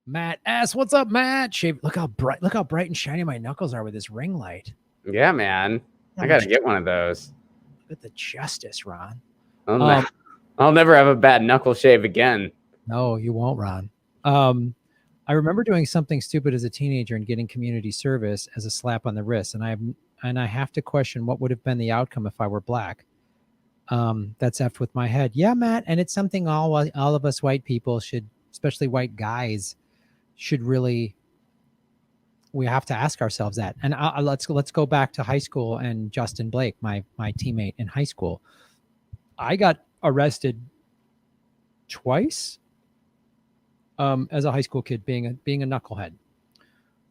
Matt S. What's up, Matt? Shave. Look how bright and shiny my knuckles are with this ring light. Yeah, man. I gotta get one of those. Look at the justice, Ron. I'll never have a bad knuckle shave again. No, you won't, Ron. I remember doing something stupid as a teenager and getting community service as a slap on the wrist, and I have to question what would have been the outcome if I were black. That's effed with my head. Yeah, Matt, and it's something all of us white people should, especially white guys, should really. We have to ask ourselves that. And let's go back to high school and Justin Blake, my teammate in high school. I got arrested twice as a high school kid, being a knucklehead.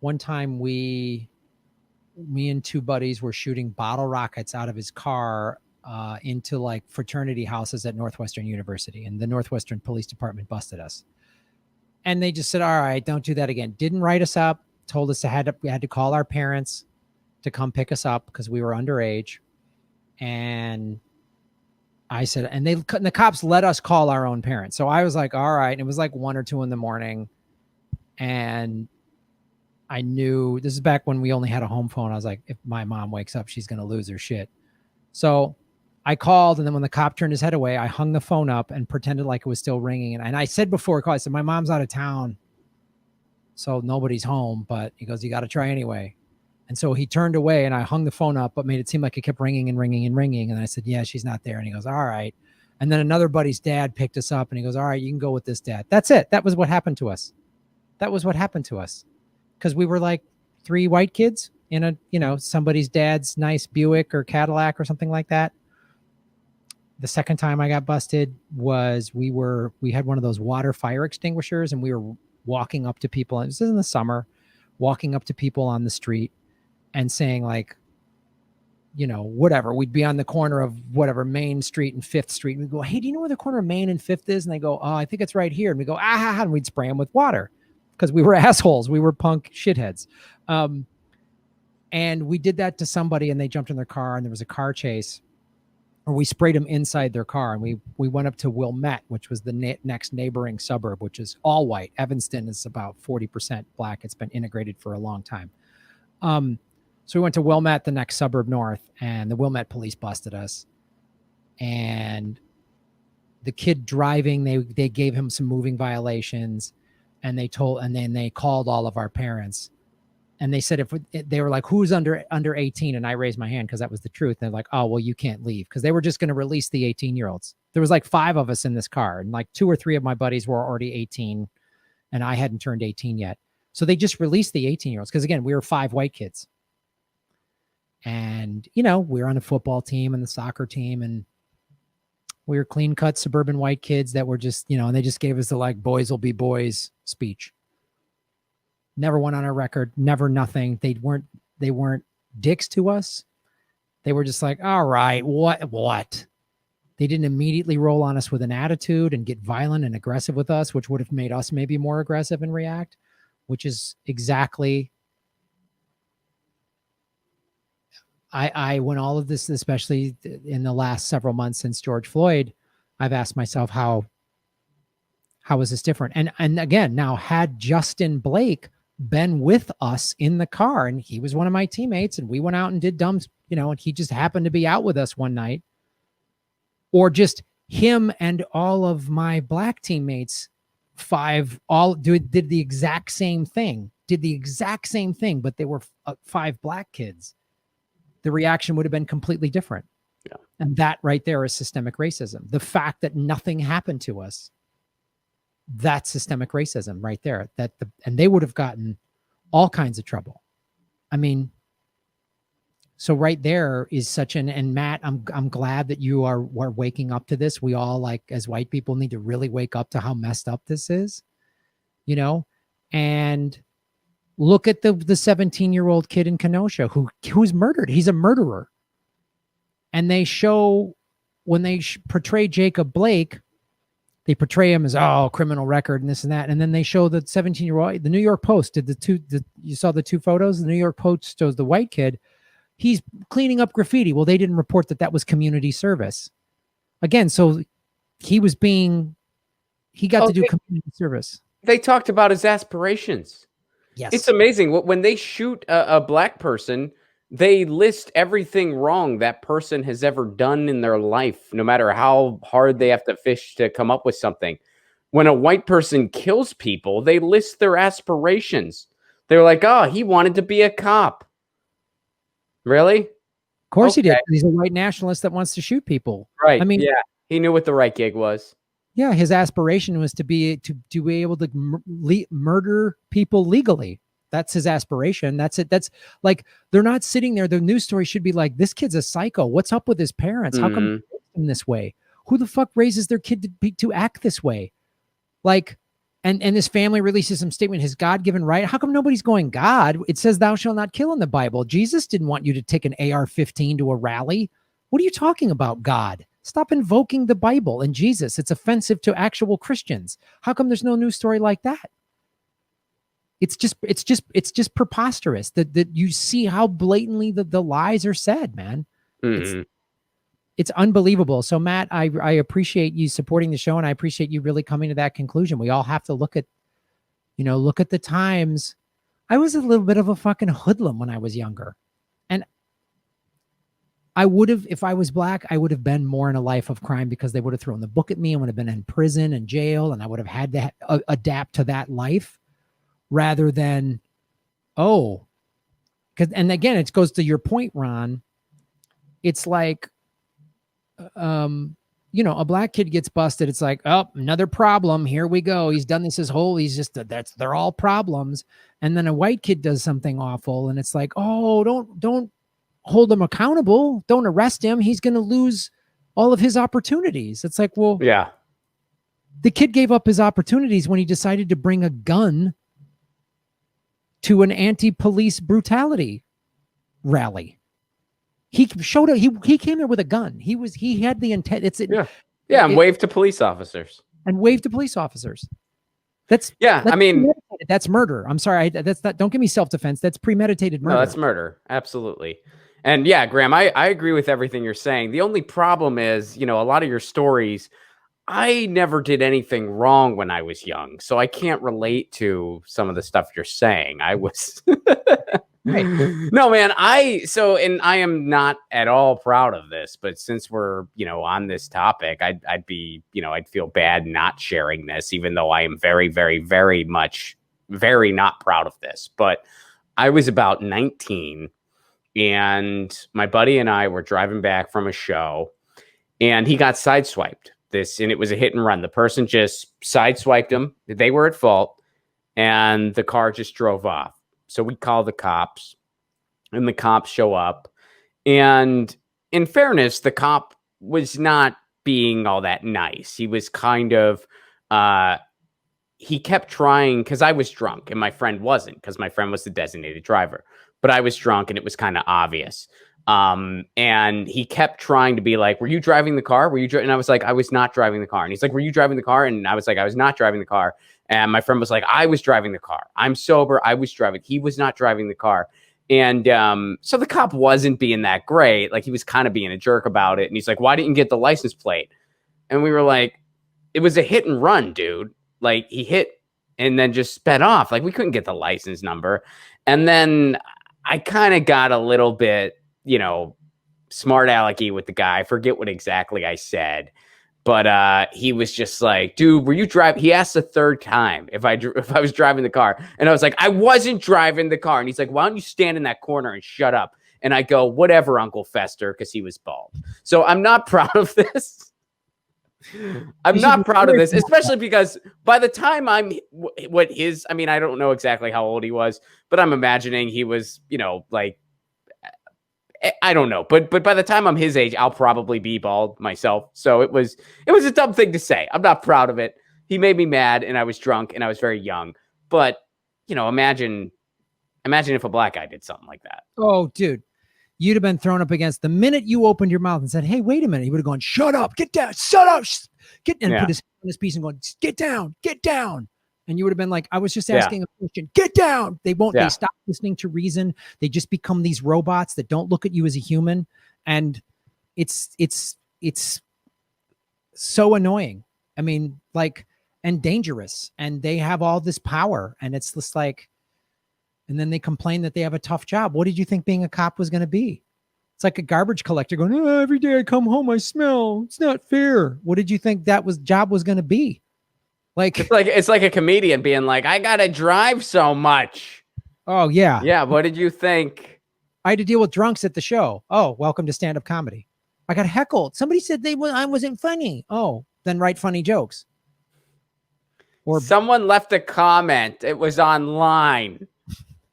One time me and two buddies were shooting bottle rockets out of his car into like fraternity houses at Northwestern University, and the Northwestern Police Department busted us. And they just said, all right, don't do that again. Didn't write us up, told us we had to call our parents to come pick us up because we were underage. And I said, and the cops let us call our own parents. So I was like, all right. And it was like 1 or 2 in the morning. And I knew, this is back when we only had a home phone. I was like, if my mom wakes up, she's going to lose her shit. So I called, and then when the cop turned his head away, I hung the phone up and pretended like it was still ringing. And I said before I called, I said, my mom's out of town, so nobody's home. But he goes, you got to try anyway. And so he turned away, and I hung the phone up, but made it seem like it kept ringing and ringing and ringing. And I said, yeah, she's not there. And he goes, all right. And then another buddy's dad picked us up, and he goes, all right, you can go with this dad. That's it. That was what happened to us. That was what happened to us. Because we were like 3 white kids in a, somebody's dad's nice Buick or Cadillac or something like that. The second time I got busted was we had one of those water fire extinguishers, and we were walking up to people, and this is in the summer, walking up to people on the street and saying like, whatever, we'd be on the corner of whatever, Main Street and 5th Street. And we'd go, hey, do you know where the corner of Main and 5th is? And they go, oh, I think it's right here. And we go, and we'd spray them with water because we were assholes. We were punk shitheads. And we did that to somebody, and they jumped in their car, and there was a car chase. Or we sprayed them inside their car, and we went up to Wilmette, which was the next neighboring suburb, which is all white. Evanston is about 40% black. It's been integrated for a long time. So we went to Wilmette, the next suburb north, and the Wilmette police busted us. And the kid driving, they gave him some moving violations, and then they called all of our parents. And they said, they were like, who's under 18? And I raised my hand because that was the truth. And they're like, oh, well, you can't leave, because they were just going to release the 18-year-olds. There was like 5 of us in this car, and like 2 or 3 of my buddies were already 18, and I hadn't turned 18 yet. So they just released the 18-year-olds because, again, we were 5 white kids. And, we were on a football team and the soccer team, and we were clean-cut suburban white kids that were just, and they just gave us the like, boys will be boys speech. Never went on our record, never nothing. They weren't dicks to us. They were just like, all right, what? They didn't immediately roll on us with an attitude and get violent and aggressive with us, which would have made us maybe more aggressive and react, which is exactly. When all of this, especially in the last several months since George Floyd, I've asked myself, how is this different? And again, now, had Justin Blake been with us in the car, and he was one of my teammates, and we went out and did dumb, and he just happened to be out with us one night, or just him and all of my black teammates, 5, all did the exact same thing, but they were 5 black kids, the reaction would have been completely different. Yeah. And that right there is systemic racism. The fact that nothing happened to us, that's systemic racism right there. And they would have gotten all kinds of trouble. I mean, so right there is such and Matt, I'm glad that you are waking up to this. We all, like, as white people, need to really wake up to how messed up this is, and look at the 17-year-old kid in Kenosha who's murdered. He's a murderer. And they show, when they portray Jacob Blake, they portray him as, criminal record and this and that. And then they show the 17-year-old, the New York Post did you saw the 2 photos? The New York Post shows the white kid. He's cleaning up graffiti. Well, they didn't report that was community service. Again, so he got to do community service. they talked about his aspirations. Yes. It's amazing. When they shoot a black person, they list everything wrong that person has ever done in their life, no matter how hard they have to fish to come up with something. When a white person kills people, they list their aspirations. They're like, oh, he wanted to be a cop. Really? Of course he did. Okay. He's a white nationalist that wants to shoot people. Right. I mean, yeah. He knew what the right gig was. yeah, his aspiration was to be able to murder people legally. That's his aspiration. That's it. That's like, they're not sitting there. The news story should be like, this kid's a psycho. What's up with his parents? How come they raised him this way? Who the fuck raises their kid to act this way? Like, and his family releases some statement, his God-given right. How come nobody's going, God? It says thou shalt not kill in the Bible. Jesus didn't want you to take an AR-15 to a rally. What are you talking about, God? Stop invoking the Bible and Jesus. It's offensive to actual Christians. How come there's no news story like that? It's just preposterous that you see how blatantly the lies are said, man. It's unbelievable. So Matt, I appreciate you supporting the show, and I appreciate you really coming to that conclusion. We all have to look at the times. I was a little bit of a fucking hoodlum when I was younger. And I would have, if I was black, I would have been more in a life of crime, because they would have thrown the book at me and would have been in prison and jail, and I would have had to adapt to that life rather than, and again, it goes to your point, Ron. It's like, a black kid gets busted. It's like, oh, another problem. Here we go. He's done this his whole, they're all problems. And then a white kid does something awful, and it's like, oh, don't hold him accountable. Don't arrest him. He's going to lose all of his opportunities. It's like, well, yeah, the kid gave up his opportunities when he decided to bring a gun to an anti-police brutality rally. He showed up. He came there with a gun. He had the intent. And waved to police officers. That's premeditated. That's murder. I'm sorry. That's not. Don't give me self-defense. That's premeditated murder. No, that's murder. Absolutely. And yeah, Graham, I agree with everything you're saying. The only problem is, a lot of your stories, I never did anything wrong when I was young, so I can't relate to some of the stuff you're saying. I was No, man, I am not at all proud of this, but since we're, on this topic, I'd be, I'd feel bad not sharing this, even though I am very, very, very much very not proud of this. But I was about 19, and my buddy and I were driving back from a show, and he got sideswiped. And it was a hit and run. The person just sideswiped him. They were at fault, and the car just drove off. So we call the cops, and the cops show up. And in fairness, the cop was not being all that nice. He was kind of, he kept trying, because I was drunk and my friend wasn't, because my friend was the designated driver. But I was drunk, and it was kind of obvious. And he kept trying to be like, were you driving the car? And I was like, I was not driving the car. And he's like, were you driving the car? And I was like, I was not driving the car. And my friend was like, I was driving the car. I'm sober. I was driving. He was not driving the car. And so the cop wasn't being that great. Like, he was kind of being a jerk about it. And he's like, why didn't you get the license plate? And we were like, it was a hit and run, dude. Like, he hit and then just sped off. Like, we couldn't get the license number. And then I kind of got a little bit, smart alecky with the guy. I forget what exactly I said. But he was just like, dude, were you driving? He asked the third time if I was driving the car. And I was like, I wasn't driving the car. And he's like, why don't you stand in that corner and shut up? And I go, whatever, Uncle Fester, because he was bald. So I'm not proud of this. I'm not proud of this, especially because by the time I don't know exactly how old he was, but I'm imagining he was, like, I don't know, but by the time I'm his age, I'll probably be bald myself. So it was a dumb thing to say. I'm not proud of it. He made me mad, and I was drunk, and I was very young. But imagine if a black guy did something like that. Oh, dude, you'd have been thrown up against. The minute you opened your mouth and said, "Hey, wait a minute," he would have gone, "Shut up, get down, shut up, put his hand on his piece and going, get down." And you would have been like, I was just asking a question. Get down. They won't. They stop listening to reason. They just become these robots that don't look at you as a human. And it's so annoying. I mean, like, and dangerous, and they have all this power, and it's just like, and then they complain that they have a tough job. What did you think being a cop was going to be? It's like a garbage collector going, oh, every day I come home, I smell. It's not fair. What did you think job was going to be? Like, it's like a comedian being like, I got to drive so much. Oh, yeah. Yeah. What did you think? I had to deal with drunks at the show. Oh, welcome to stand-up comedy. I got heckled. Somebody said I wasn't funny. Oh, then write funny jokes. Or someone left a comment. It was online.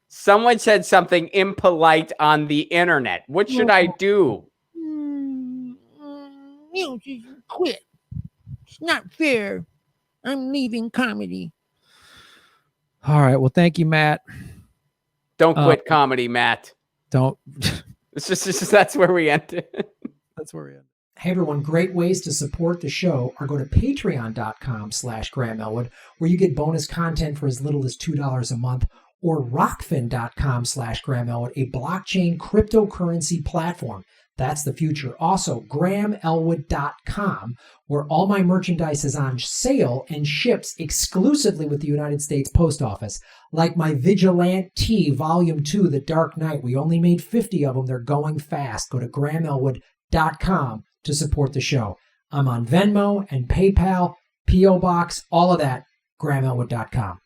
Someone said something impolite on the internet. What should I do? Quit. It's not fair. I'm leaving comedy. All right. Well, thank you, Matt. Don't quit comedy, Matt. Don't. It's just that's where we ended. That's where we end. Hey everyone, great ways to support the show are go to patreon.com/Graham Elwood, where you get bonus content for as little as $2 a month, or rockfin.com/Graham Elwood, a blockchain cryptocurrency platform. That's the future. Also, GrahamElwood.com, where all my merchandise is on sale and ships exclusively with the United States Post Office. Like my Vigilante Volume 2, The Dark Knight. We only made 50 of them. They're going fast. Go to GrahamElwood.com to support the show. I'm on Venmo and PayPal, P.O. Box, all of that, GrahamElwood.com.